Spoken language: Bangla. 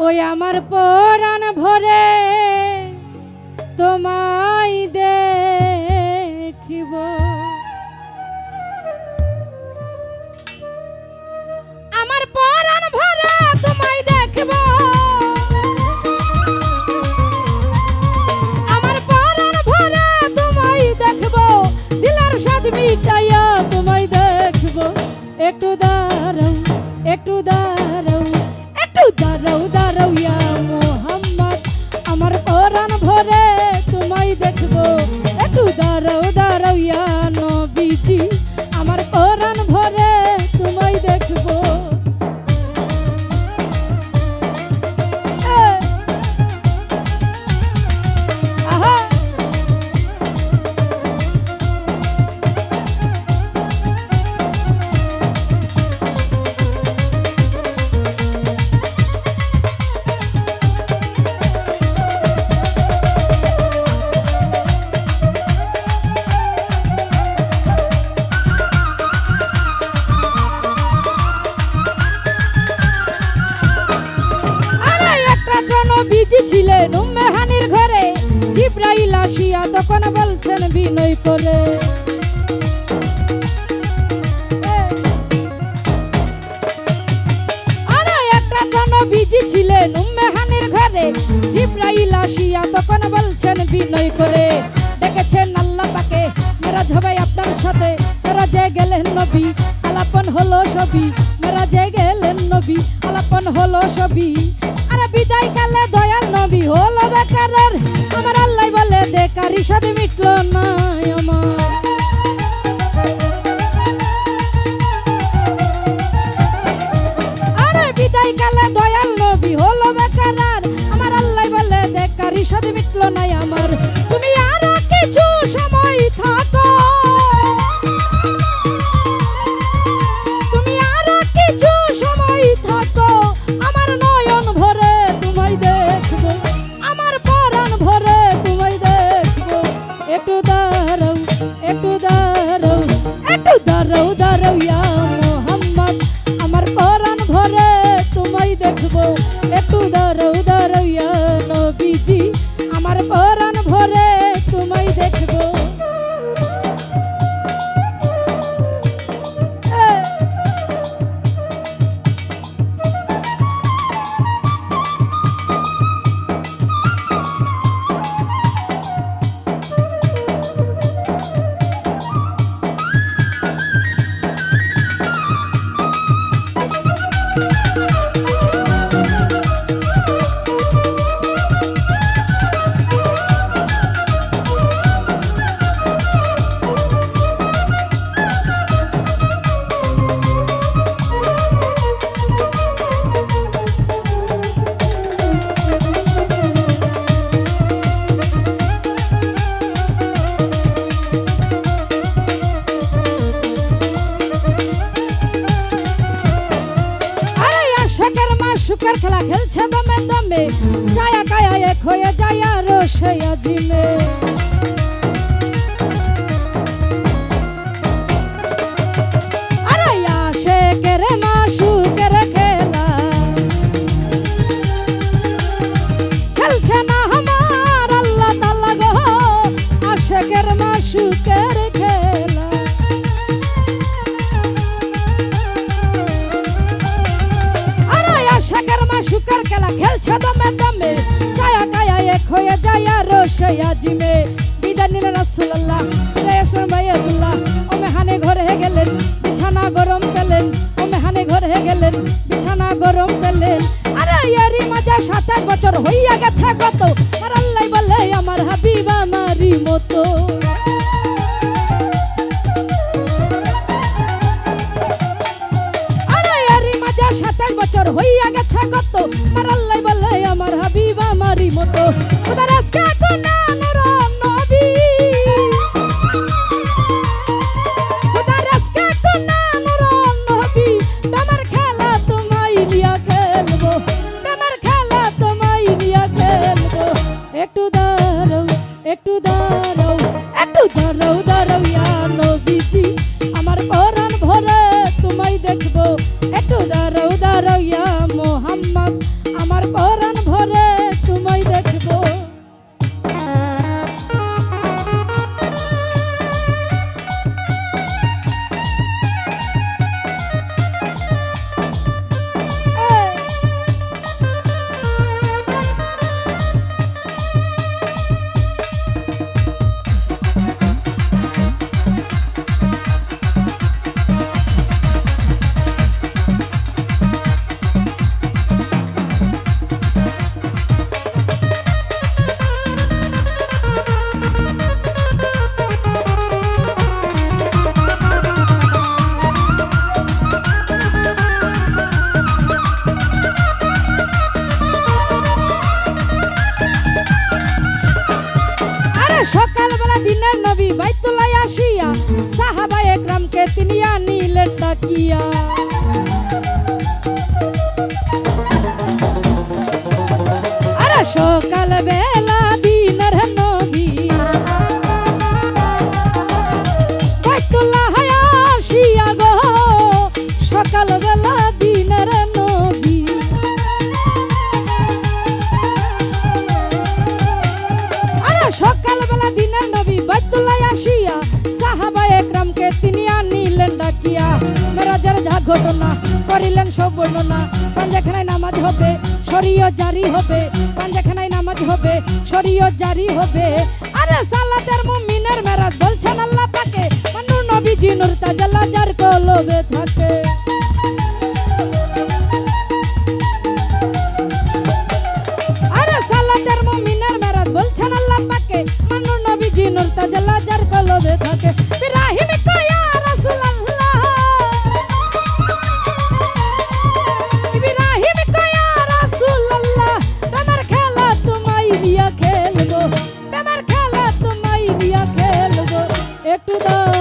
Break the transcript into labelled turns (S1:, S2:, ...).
S1: ওই আমার পরাণ ভরে তোমায় দেখিব, আমার পরাণ ভরে তোমায় দেখিব, আমার পরাণ ভরে তোমায় দেখিব, দিলের স্বাদ মিটাইয়া তোমায় দেখিব। একটু দাঁড়াও, একটু দাঁড়াও, একটু দাঁড়াও, দাঁড়াও ইয়া মোহাম্মদ, আমার পরাণ ভরে তোমায় দেখব। একটু দাঁড়াও, দাঁড়াও ইয়া নবীজি, আমার পরাণ ভরে তোমায় দেখব। আহা বিজি ছিলেন উম্মেহানির ঘরে, জিব্রাইল আসিয়া তখন বলছেন বিনয় করে, আরে একটা জন বিজি ছিলেন উম্মেহানির ঘরে, জিব্রাইল আসিয়া তখন বলছেন বিনয় করে, দেখেছেন আল্লাহ পাকে মেরাজ হবে আপনার সাথে, মেরাজে গেলেন নবী আলাপন হলো সবই, মেরাজে গেলেন নবী আলাপন হলো সবই। আরে বিদায় কালে দয়াল নবী হলো বেকারের, আমার আল্লাহ বলে বেকারি সাথে মিটলো না আমার। আরে বিদায় কালে দয়াল নবী হলো বেকারের, আমার আল্লাহ বলে বেকারি সাথে মিটলো না আমার। তুমি আরো কিছু সময় থাকো, তুমি আরো কিছু সময় থাকো, আমার নয়ন ভরে তোমায় দেখবো, আমার পরাণ ভরে তোমায় দেখবো। একটু দাঁড়াও, একটু দাঁড়াও, একটু দাঁড়াও, দাঁড়াও ইয়া মোহাম্মদ, আমার পরাণ ভরে তোমায় দেখবো। একটু দাঁড়াও, দাঁড়াও ইয়া নবীজি, আমার পরাণ ভরে তোমায় দেখবো। সুখের খেলা খেলছে দমে দমে, ছায়া কায়া এক হয়ে যায় আর সেই আজিমে। আরে আশেকের মাসুকের খেলা খেলছে না আমার আল্লাহ তাআলা গো, আশেকের মাসুকের খেলা। আশেকের মাসুকের খেলা খেলছে দমে দমে, ছায়া কায়া এক হয়ে যায় আর সেই আজিমে। বিদায় নিলেন রাসূলুল্লাহ বাইতুল্লাহ, ও মেহানে ঘরে গেলেন বিছানা গরম পেলেন, ও মেহানে ঘরে গেলেন বিছানা গরম পেলেন। আরে এরই মাঝে 7 বছর হইয়া গেছে কত, আর আল্লাহ বলে আমার হাবিব আমারই মতো। আরে এরই মাঝে 7 বছর হইয়া গেছে কত, আর আল্লাহ বলে আমার হাবিব আমারই মতো। খোদার আজকে কোন নূর নবী, খোদার আজকে কোন নূর নবী, তোমার খেলা তোমায় নিয়া খেলবো, তোমার খেলা তোমায় নিয়া খেলবো। একটু দাঁড়াও, একটু দাঁড়াও, একটু দাঁড়াও, দাঁড়াও ইয়া নবীজি, আমার পরাণ ভরে তোমায় দেখবো। একটু দাঁড়াও, দাঁড়াও ইয়া মোহাম্মদ, আমার পরাণ হবে, পাঞ্জাখানায় নামাজ হবে, শরীয়ত জারি হবে। আরে সালাতের মুমিনের মেরাজ বলছেন আল্লাহ পাকে, মানু নবীজি নূর তাজাল্লা যার কলবে থাকে। আরে সালাতের মুমিনের মেরাজ বলছেন আল্লাহ পাকে, মানু নবীজি নূর তাজাল্লা যার কলবে থাকে। ইব্রাহিম কয়া রাসূলুল্লাহ, ইব্রাহিম কয়া রাসূলুল্লাহ, প্রেমের খেলা তোমায় নিয়ে খেলবো, প্রেমের খেলা তোমায় নিয়ে খেলবো, একটু দাও